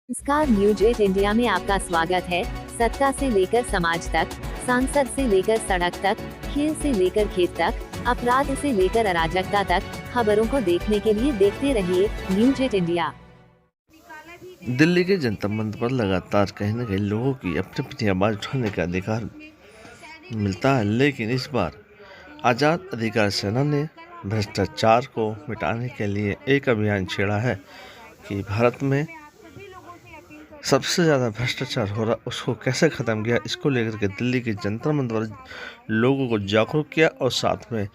नमस्कार, news 8 India में आपका स्वागत है। सत्ता से लेकर समाज तक, सांसद से लेकर सड़क तक, खेल से लेकर खेत तक, अपराध से लेकर अराजकता तक, खबरों को देखने के लिए देखते रहिए न्यूज 8 इंडिया। दिल्ली के जनता मंच पर लगातार कहीं न कहीं लोगों की अपनी अपनी आवाज़ उठाने का अधिकार मिलता है, लेकिन इस बार आज़ाद अधिकार सेना ने भ्रष्टाचार को मिटाने के लिए एक अभियान छेड़ा है कि भारत में सबसे ज़्यादा भ्रष्टाचार हो रहा उसको कैसे ख़त्म किया। इसको लेकर के दिल्ली के जंतर मंतर पर लोगों को जागरूक किया और साथ में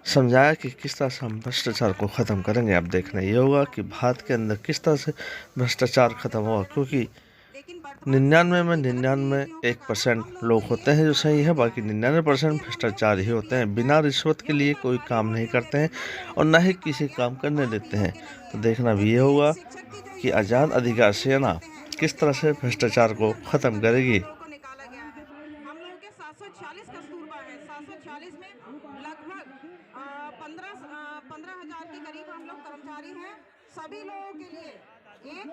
समझाया कि किस तरह से हम भ्रष्टाचार को ख़त्म करेंगे। अब देखना ये होगा कि भारत के अंदर किस तरह से भ्रष्टाचार ख़त्म होगा, क्योंकि 99 में 99% लोग होते हैं जो सही है, बाकी 99% भ्रष्टाचार ही होते हैं। बिना रिश्वत के लिए कोई काम नहीं करते हैं और न ही किसी काम करने देते हैं। तो देखना भी ये होगा कि आज़ाद अधिकार सेना किस तरह से भ्रष्टाचार को ख़त्म करेगी। हम लोगों के 746 कस्तूरबा है। 746 में लगभग 15,000 के करीब हम लोग कर्मचारी हैं। सभी लोगों के लिए एक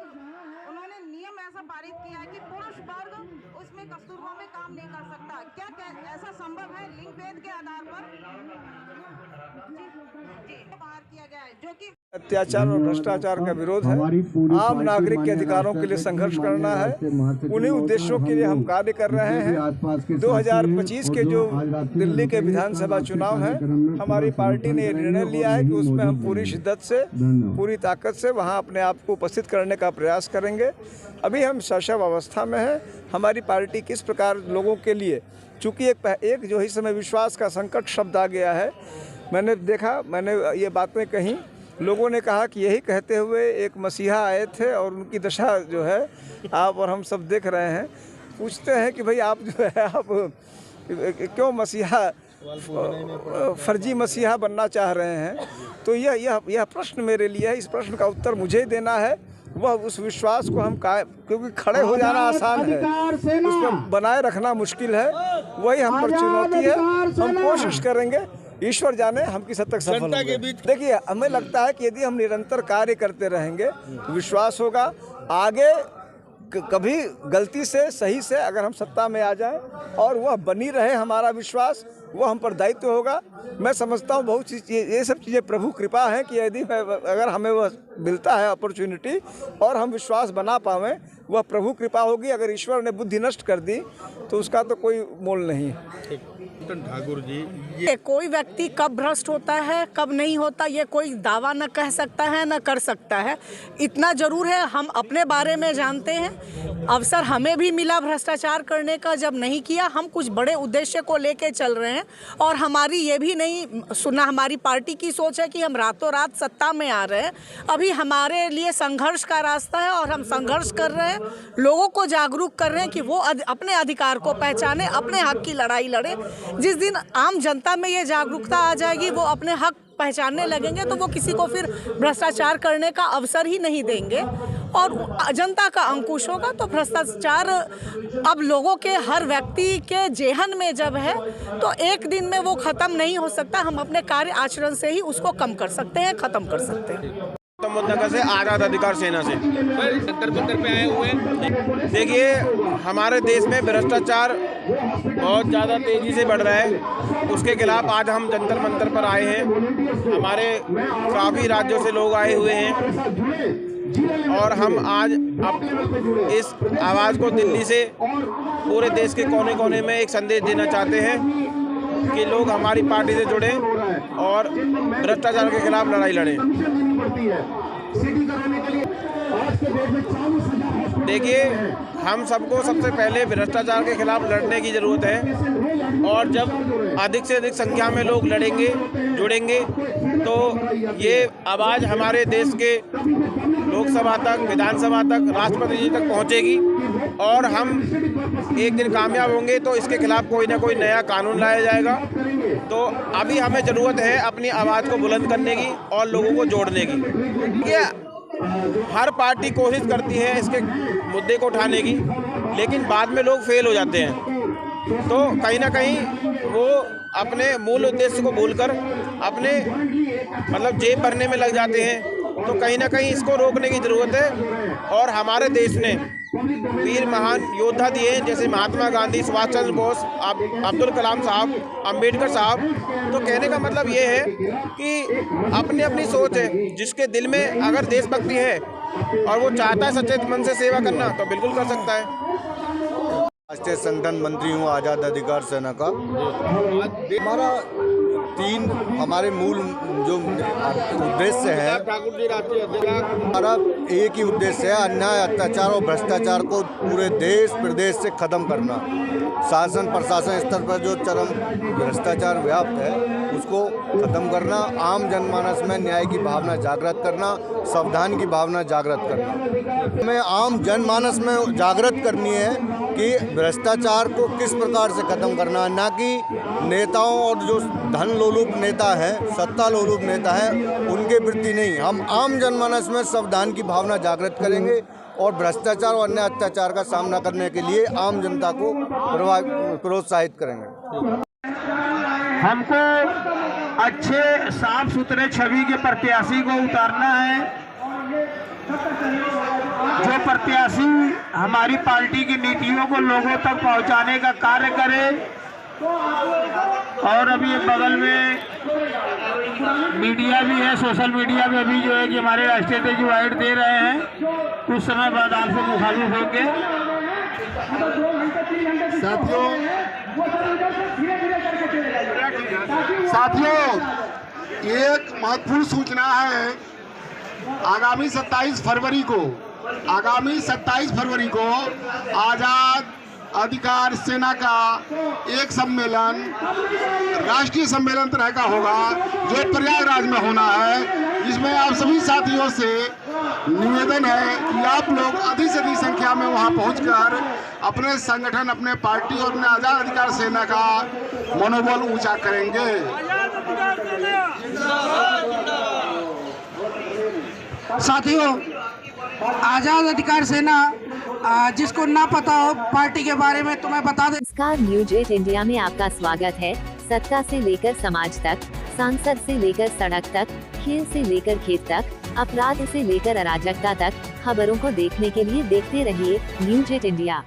उन्होंने नियम ऐसा पारित किया है कि पुरुष वर्ग उसमें कस्तूरबा में काम नहीं कर सकता। क्या ऐसा संभव है? लिंग भेद के आधार पर बाहर किया गया है, जो कि अत्याचार और भ्रष्टाचार का विरोध है। आम नागरिक के अधिकारों के लिए संघर्ष करना है। उन्हीं उद्देश्यों के लिए हम कार्य कर रहे हैं। 2025 के जो दिल्ली के विधानसभा चुनाव है, हमारी पार्टी ने ये निर्णय लिया है कि उसमें हम पूरी शिद्दत से, पूरी ताकत से वहां अपने आप को उपस्थित करने का प्रयास करेंगे। अभी हम शैशव अवस्था में हैं। हमारी पार्टी किस प्रकार लोगों के लिए, चूँकि एक जो इस समय विश्वास का संकट शब्द आ गया है, मैंने ये बातें कही, लोगों ने कहा कि यही कहते हुए एक मसीहा आए थे और उनकी दशा जो है आप और हम सब देख रहे हैं। पूछते हैं कि भाई आप जो है आप क्यों मसीहा, फर्जी मसीहा बनना चाह रहे हैं। तो यह प्रश्न मेरे लिए है। इस प्रश्न का उत्तर मुझे देना है। वह उस विश्वास को हम क्योंकि खड़े हो जाना आसान है, उसको बनाए रखना मुश्किल है। वही हम पर चुनौती है। हम कोशिश करेंगे, ईश्वर जाने हम किस हद तक सफल होंगे। देखिए, हमें लगता है कि यदि हम निरंतर कार्य करते रहेंगे तो विश्वास होगा। आगे कभी गलती से, सही से अगर हम सत्ता में आ जाएं और वह बनी रहे हमारा विश्वास, वह हम पर दायित्व होगा। मैं समझता हूँ बहुत सी ये सब चीज़ें प्रभु कृपा है कि यदि अगर हमें वह मिलता है अपॉर्चुनिटी और हम विश्वास बना पावें, वह प्रभु कृपा होगी। अगर ईश्वर ने बुद्धि नष्ट कर दी तो उसका तो कोई मोल नहीं है। ठाकुर जी, ये कोई व्यक्ति कब भ्रष्ट होता है कब नहीं होता ये कोई दावा न कह सकता है न कर सकता है। इतना जरूर है, हम अपने बारे में जानते हैं। अवसर हमें भी मिला भ्रष्टाचार करने का, जब नहीं किया। हम कुछ बड़े उद्देश्य को लेके चल रहे हैं और हमारी ये भी नहीं सुना, हमारी पार्टी की सोच है कि हम रातों रात सत्ता में आ रहे हैं। अभी हमारे लिए संघर्ष का रास्ता है और हम संघर्ष कर रहे हैं, लोगों को जागरूक कर रहे हैं कि वो अपने अधिकार को पहचाने, अपने हक की लड़ाई लड़े। जिस दिन आम जनता में ये जागरूकता आ जाएगी, वो अपने हक पहचानने लगेंगे, तो वो किसी को फिर भ्रष्टाचार करने का अवसर ही नहीं देंगे और जनता का अंकुश होगा। तो भ्रष्टाचार अब लोगों के, हर व्यक्ति के जेहन में जब है तो एक दिन में वो खत्म नहीं हो सकता। हम अपने कार्य आचरण से ही उसको कम कर सकते हैं, खत्म कर सकते हैं। मुद्दा से आज़ाद अधिकार सेना से जंतर मंतर पे आए हुए हैं। देखिए, हमारे देश में भ्रष्टाचार बहुत ज़्यादा तेज़ी से बढ़ रहा है। उसके खिलाफ आज हम जंतर मंतर पर आए हैं। हमारे काफ़ी राज्यों से लोग आए हुए हैं और हम आज इस आवाज़ को दिल्ली से पूरे देश के कोने कोने में एक संदेश देना चाहते हैं कि लोग हमारी पार्टी से जुड़ें और भ्रष्टाचार के खिलाफ लड़ाई लड़ें। देखिए, हम सबको सबसे पहले भ्रष्टाचार के खिलाफ लड़ने की ज़रूरत है और जब अधिक से अधिक संख्या में लोग लड़ेंगे, जुड़ेंगे, तो ये आवाज़ हमारे देश के लोकसभा तक, विधानसभा तक, राष्ट्रपति जी तक पहुंचेगी और हम एक दिन कामयाब होंगे तो इसके खिलाफ कोई ना कोई नया कानून लाया जाएगा। तो अभी हमें ज़रूरत है अपनी आवाज़ को बुलंद करने की और लोगों को जोड़ने की। ये हर पार्टी कोशिश करती है इसके मुद्दे को उठाने की, लेकिन बाद में लोग फेल हो जाते हैं। तो कहीं ना कहीं वो अपने मूल उद्देश्य को भूलकर अपने जेब भरने में लग जाते हैं तो कहीं ना कहीं इसको रोकने की ज़रूरत है। और हमारे देश ने वीर महान योद्धा दिए हैं, जैसे महात्मा गांधी, सुभाष चंद्र बोस, अब्दुल कलाम साहब, अंबेडकर साहब। तो कहने का मतलब ये है कि अपनी अपनी सोच है, जिसके दिल में अगर देशभक्ति है और वो चाहता है सच्चे मन से सेवा करना, तो बिल्कुल कर सकता है। राष्ट्रीय संगठन मंत्री हूँ आज़ाद अधिकार सेना का। हमारा हमारे मूल जो उद्देश्य है, हमारा एक ही उद्देश्य है, अन्याय, अत्याचार और भ्रष्टाचार को पूरे देश प्रदेश से खत्म करना। शासन प्रशासन स्तर पर जो चरम भ्रष्टाचार व्याप्त है उसको खत्म करना, आम जनमानस में न्याय की भावना जागृत करना, संविधान की भावना जागृत करना। हमें आम जनमानस में जागृत करनी है कि भ्रष्टाचार को किस प्रकार से खत्म करना, ना कि नेताओं और जो धन लोलुप नेता हैं, सत्ता लोलुप नेता हैं, उनके प्रति नहीं। हम आम जनमानस में संविधान की भावना जागृत करेंगे और भ्रष्टाचार और अन्य अत्याचार का सामना करने के लिए आम जनता को प्रोत्साहित करेंगे। हमको अच्छे साफ सुथरे छवि के प्रत्याशी को उतारना है, जो प्रत्याशी हमारी पार्टी की नीतियों को लोगों तक पहुंचाने का कार्य करे। और अभी बगल में मीडिया भी है, सोशल मीडिया में भी जो है कि हमारे राष्ट्रीय अध्यक्ष वाइड दे रहे हैं, कुछ समय बाद आपसे मुखालिफ होंगे। साथियों, एक महत्वपूर्ण सूचना है। आगामी 27 फरवरी को आज़ाद अधिकार सेना का एक सम्मेलन, राष्ट्रीय सम्मेलन तरह का होगा, जो प्रयागराज में होना है। जिसमें आप सभी साथियों से निवेदन है कि आप लोग अधिक से अधिक संख्या में वहां पहुंचकर अपने संगठन, अपने पार्टी और अपने आज़ाद अधिकार सेना का मनोबल ऊंचा करेंगे। साथियों, आज़ाद अधिकार सेना, जिसको ना पता हो पार्टी के बारे में, तो मैं बता दें। नमस्कार, न्यूज 8 इंडिया में आपका स्वागत है। सत्ता से लेकर समाज तक, सांसद से लेकर सड़क तक, खेल से लेकर खेत तक, अपराध से लेकर अराजकता तक, खबरों को देखने के लिए देखते रहिए न्यूज 8 इंडिया।